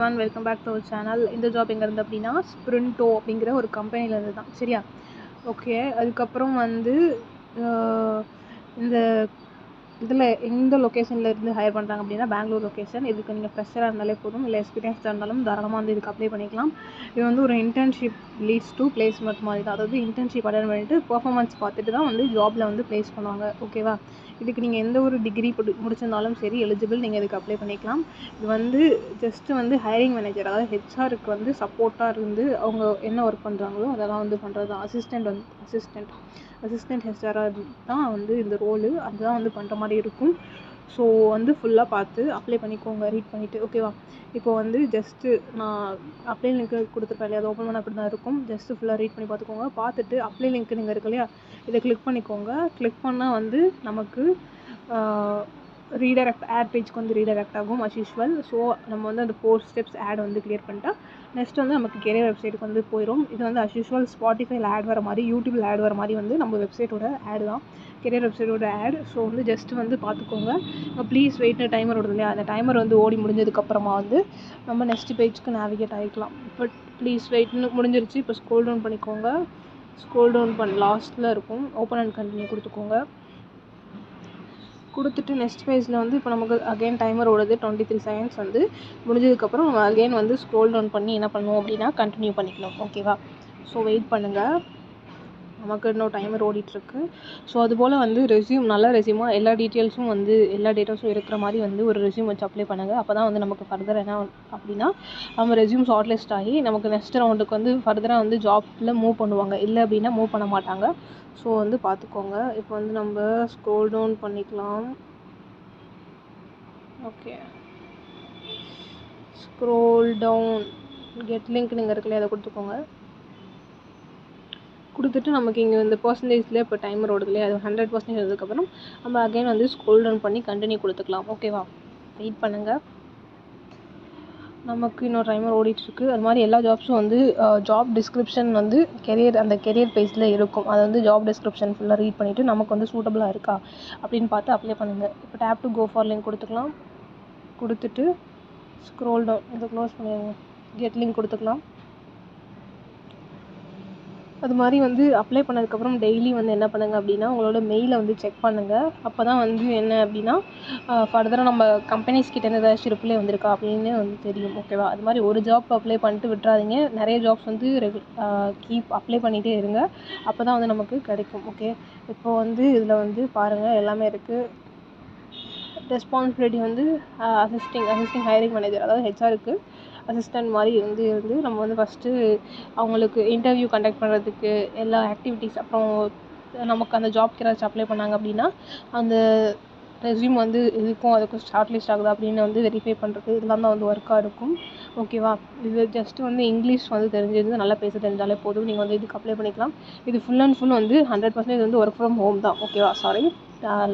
Welcome back to our channel. இந்த job எங்கே இருந்து அப்படின்னா ஸ்ப்ரிண்டோ அப்படிங்கிற ஒரு கம்பெனிலேருந்து தான். சரியா? ஓகே. அதுக்கப்புறம் வந்து இந்த இதில் எந்த லொக்கேஷனில் இருந்து ஹையர் பண்ணுறாங்க அப்படின்னா பெங்களூர் லொக்கேஷன். இதுக்கு நீங்கள் ஃப்ரெஷராக இருந்தாலே போதும், இல்லை எக்ஸ்பீரியன்ஸாக இருந்தாலும் தாராளமாக வந்து இதுக்கு அப்ளை பண்ணிக்கலாம். இது வந்து ஒரு இன்டர்ன்ஷிப் லீட்ஸ் டு பிளேஸ்மெண்ட் மாதிரி தான். அதாவது இன்டர்ன்ஷிப் அட்டன் பண்ணிட்டு பர்ஃபார்மன்ஸ் பார்த்துட்டு தான் வந்து ஜாபில் வந்து ப்ளேஸ் பண்ணுவாங்க. ஓகேவா? இதுக்கு நீங்கள் எந்த ஒரு டிகிரி முடிச்சிருந்தாலும் சரி எலிஜிபிள், நீங்கள் இதுக்கு அப்ளை பண்ணிக்கலாம். இது வந்து ஜஸ்ட்டு வந்து ஹையரிங் மேனேஜர், அதாவது ஹெச்ஆருக்கு வந்து சப்போர்ட்டாக இருந்து அவங்க என்ன ஒர்க் பண்ணுறாங்களோ அதெல்லாம் வந்து பண்ணுறது தான். அசிஸ்டண்ட் ஹெச்ஆராக தான் வந்து இந்த ரோலு, அதுதான் வந்து பண்ணுற மாதிரி இருக்கும். ஸோ வந்து ஃபுல்லாக பார்த்து அப்ளை பண்ணிக்கோங்க, ரீட் பண்ணிவிட்டு. ஓகேவா? இப்போ வந்து ஜஸ்ட்டு நான் அப்ளை லிங்க் கொடுத்துருப்பேன் இல்லையா, அது ஓப்பன் பண்ண அப்படி தான் இருக்கும். ஜஸ்ட்டு ஃபுல்லாக ரீட் பண்ணி பார்த்துக்கோங்க. பார்த்துட்டு அப்ளை லிங்க் நீங்கள் இருக்கு இல்லையா, இதை கிளிக் பண்ணிக்கோங்க. கிளிக் பண்ணால் வந்து நமக்கு ரீடைரக்ட் ஆட் பேஜ்க்கு வந்து ரீடைரக்ட் ஆகும் அஸ் யூஷுவல். ஸோ நம்ம வந்து அந்த 4 ஸ்டெப்ஸ் ஆட் வந்து கிளியர் பண்ணிட்டா நெக்ஸ்ட் வந்து நமக்கு கெரியர் வெப்சைட்டுக்கு வந்து போயிடும். இது வந்து அஸ் யூஷுவல் ஸ்பாட்டிஃபைல ஆட் வர மாதிரி, யூடியூப்பில் ஆட் வர மாதிரி வந்து நம்ம வெப்சைட்டோட ஆட் தான், கெரியர் வெப்சைட்டோட ஆட். ஸோ வந்து ஜஸ்ட் வந்து பார்த்துக்கோங்க. ப்ளீஸ் வெயிட்னு டைமர் வருது இல்லையா, அந்த டைமர் வந்து ஓடி முடிஞ்சதுக்கப்புறமா வந்து நம்ம நெக்ஸ்ட் பேஜ்க்கு நேவிகேட் ஆகிக்கலாம். பட் ப்ளீஸ் வெயிட்னு முடிஞ்சிருச்சு. இப்போ ஸ்க்ரோல் டவுன் பண்ணிக்கோங்க. ஸ்க்ரோல் டவுன் லாஸ்ட்டில் இருக்கும், ஓப்பன் அண்ட் கண்டினியூ கொடுத்துக்கோங்க. கொடுத்துட்டு நெக்ஸ்ட் பேஜில் வந்து இப்போ நமக்கு அகைன் டைமர் ஓடுது. 23 செகண்ட்ஸ் வந்து முடிஞ்சதுக்கப்புறம் நம்ம அகைன் வந்து ஸ்க்ரோல் டவுன் பண்ணி என்ன பண்ணுவோம் அப்படின்னா கண்டினியூ பண்ணிக்கலாம். ஓகேவா? ஸோ வெயிட் பண்ணுங்கள், நமக்கு இன்னும் டைமர் ஓடிட்டுருக்கு. ஸோ அதுபோல் வந்து ரெஸ்யூம், நல்ல ரெஸ்யூமாக எல்லா டீட்டெயில்ஸும் வந்து எல்லா டேட்டாஸும் இருக்கிற மாதிரி வந்து ஒரு ரெஸ்யூம் வச்சு அப்ளை பண்ணுங்கள். அப்போ தான் வந்து நமக்கு ஃபர்தர் என்ன அப்படின்னா நம்ம ரெஸ்யூம் ஷார்ட் லிஸ்ட் ஆகி நமக்கு நெக்ஸ்ட் ரவுண்டுக்கு வந்து ஃபர்தராக வந்து ஜாப்பில் மூவ் பண்ணுவாங்க, இல்லை அப்படின்னா மூவ் பண்ண மாட்டாங்க. ஸோ வந்து பார்த்துக்கோங்க. இப்போ வந்து நம்ம ஸ்க்ரோல் டவுன் பண்ணிக்கலாம். Okay, scroll down, get link நீங்கள் இருக்குல்லையே அதை கொடுத்துக்கோங்க. கொடுத்துட்டு நமக்கு இங்கே இந்த பர்சன்டேஜில் இப்போ டைமர் ஓடுதுலையே, அது 100% வந்ததுக்கப்புறம் நம்ம அகைன் வந்து ஸ்க்ரோல் டவுன் பண்ணி கண்டினியூ கொடுத்துக்கலாம். ஓகேவா? வெயிட் பண்ணுங்கள், நமக்கு இன்னொரு டைமர் ஓடிட்டுருக்கு. அது மாதிரி எல்லா ஜாப்ஸும் வந்து ஜாப் டிஸ்கிரிப்ஷன் வந்து அந்த கெரியர் பேஜில் இருக்கும். அதை வந்து ஜாப் டிஸ்கிரிப்ஷன் ஃபுல்லாக ரீட் பண்ணிவிட்டு நமக்கு வந்து சூட்டபுளாக இருக்கா அப்படின்னு பார்த்து அப்ளை பண்ணுங்கள். இப்போ tap to go for link கொடுத்துக்கலாம். கொடுத்துட்டு ஸ்க்ரோல் டவுன், இதை க்ளோஸ் பண்ணிடுங்க, கெட் லிங்க் கொடுத்துக்கலாம். அது மாதிரி வந்து அப்ளை பண்ணதுக்கப்புறம் டெய்லி வந்து என்ன பண்ணுங்கள் அப்படின்னா உங்களோட மெயிலை வந்து செக் பண்ணுங்கள். அப்போ தான் வந்து என்ன அப்படின்னா ஃபர்தராக நம்ம கம்பெனிஸ் கிட்டேருந்து ஏதாச்சும் ரிப்ளை வந்திருக்கா அப்படின்னு வந்து தெரியும். ஓகேவா? அது மாதிரி ஒரு ஜாப் அப்ளை பண்ணிட்டு விட்டுறாதீங்க, நிறைய ஜாப்ஸ் வந்து கீப் அப்ளை பண்ணிகிட்டே இருங்க, அப்போ தான் வந்து நமக்கு கிடைக்கும். ஓகே, இப்போ வந்து இதில் வந்து பாருங்கள் எல்லாமே இருக்குது. ரெஸ்பான்சிபிலிட்டி வந்து அசிஸ்டிங் ஹையரிங் மேனேஜர், அதாவது ஹெச்ஆருக்கு அசிஸ்டன்ட் மாதிரி இருந்து நம்ம வந்து ஃபஸ்ட்டு அவங்களுக்கு இன்டர்வியூ கண்டக்ட் பண்ணுறதுக்கு எல்லா ஆக்டிவிட்டீஸ், அப்புறம் நமக்கு அந்த ஜாப்க்கு ஏதாச்சும் அப்ளை பண்ணாங்க அப்படின்னா அந்த ரெஸ்யூம் வந்து இதுக்கும் அதுக்கும் ஷார்ட் லிஸ்ட் ஆகுது அப்படின்னு வந்து வெரிஃபை பண்ணுறது, இதெல்லாம் தான் வந்து ஒர்க்காக இருக்கும். ஓகேவா? இது ஜஸ்ட்டு வந்து இங்கிலீஷ் வந்து தெரிஞ்சது, நல்லா பேச தெரிஞ்சாலே போதும், நீங்கள் வந்து இதுக்கு அப்ளை பண்ணிக்கலாம். இது ஃபுல் அண்ட் ஃபுல் வந்து 100% வந்து ஒர்க் ஃப்ரம் ஹோம் தான். ஓகேவா? சாரி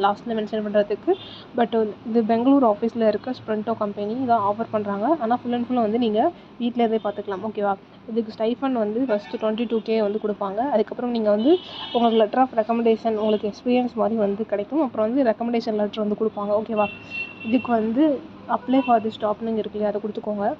லாஸ்ட்டில் மென்ஷன் பண்ணுறதுக்கு. பட் இது பெங்களூர் ஆஃபீஸில் இருக்க ஸ்ப்ரிண்டோ கம்பெனி தான் ஆஃபர் பண்ணுறாங்க. ஆனால் ஃபுல் அண்ட் ஃபுல் வந்து நீங்கள் வீட்டிலேருந்தே பார்த்துக்கலாம். ஓகேவா? இதுக்கு ஸ்டைஃபண்ட் வந்து ஃபஸ்ட்டு 22K வந்து கொடுப்பாங்க. அதுக்கப்புறம் நீங்கள் வந்து உங்களுக்கு லெட்டர் ஆஃப் ரெக்கமெண்டேஷன், உங்களுக்கு எக்ஸ்பீரியன்ஸ் மாதிரி வந்து கிடைக்கும். அப்புறம் வந்து ரெக்கமெண்டேஷன் லெட்டர் வந்து கொடுப்பாங்க. ஓகேவா? இதுக்கு வந்து அப்ளை ஃபார் திஸ் ஜாப்னு இருக்குல்லையா, அதை கொடுத்துக்கோங்க.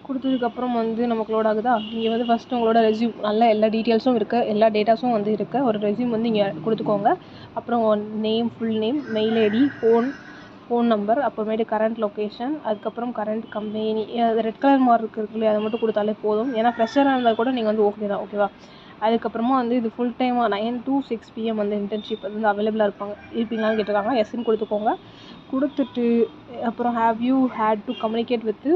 கொடுத்ததுக்கப்புறம் வந்து நமக்கு லோட் ஆகுதா, நீங்கள் வந்து ஃபஸ்ட்டு உங்களோட ரெஸ்யூம் நல்ல எல்லா டீட்டெயில்ஸும் இருக்குது, எல்லா டேட்டாஸும் வந்து இருக்குது, ஒரு ரெஸ்யூம் வந்து இங்கே கொடுத்துக்கோங்க. அப்புறம் name, full name, mail ID, phone number, அப்புறமேட்டு கரண்ட் லொக்கேஷன், அதுக்கப்புறம் கரண்ட் கம்பெனி, அது ரெட் கலர் மார்க் இருக்குல்லையா அதை மட்டும் கொடுத்தாலே போதும். ஏன்னா ஃப்ரெஷராக இருந்தால் கூட நீங்கள் வந்து ஓகே தான். ஓகேவா? அதுக்கப்புறமா வந்து இது ஃபுல் டைமாக 9 to 6 PM வந்து இன்டர்ன்ஷிப் வந்து அவைலபிளாக இருப்பீங்களான்னு கேட்டிருக்காங்க. எஸ்ன்னு கொடுத்துக்கோங்க. கொடுத்துட்டு அப்புறம் have you had to communicate with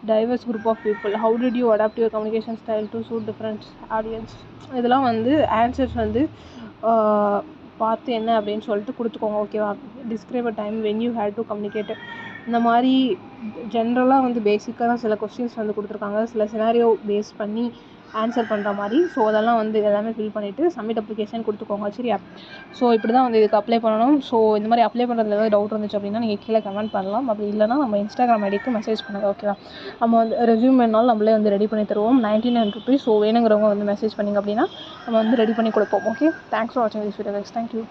diverse group of people, how did you adapt your communication style to suit different audience, இதெல்லாம் வந்து ஆன்சர்ஸ் வந்து பார்த்து என்ன அப்படின்னு சொல்லிட்டு கொடுத்துக்கோங்க. ஓகேவா? Describe a time when you had to communicate, இந்த மாதிரி ஜென்ரலாக வந்து பேசிக்காக தான் சில கொஸ்டின்ஸ் வந்து கொடுத்துருக்காங்க, சில சினாரியோ பேஸ் பண்ணி ஆன்சர் பண்ணுற மாதிரி. ஸோ அதெல்லாம் வந்து எல்லாமே ஃபில் பண்ணிவிட்டு சப்மிட் அப்ளிகேஷன் கொடுத்துக்கோங்க. சரியா? ஸோ இப்படி தான் வந்து இதுக்கு அப்ளை பண்ணணும். ஸோ இந்த மாதிரி அப்ளை பண்ணுறதுல ஏதாவது டவுட் இருந்துச்சு அப்படின்னா நீங்கள் கீழே கமெண்ட் பண்ணலாம். அப்படி இல்லைனா நம்ம இன்ஸ்டாகிராம் ஐடிக்கு மெசேஜ் பண்ணுங்கள். ஓகேவா? நம்ம வந்து ரெஸ்யூம் வேணாலும் நம்மளே வந்து ரெடி பண்ணி தருவோம், 99 rupees. ஸோ வேணுங்கிறவங்க வந்து மெசேஜ் பண்ணிங்க அப்படின்னா நம்ம வந்து ரெடி பண்ணி கொடுப்போம். ஓகே, தேங்க்ஸ் ஃபார் வாட்சிங் திஸ் வீடியோ கைஸ். தேங்க்யூ.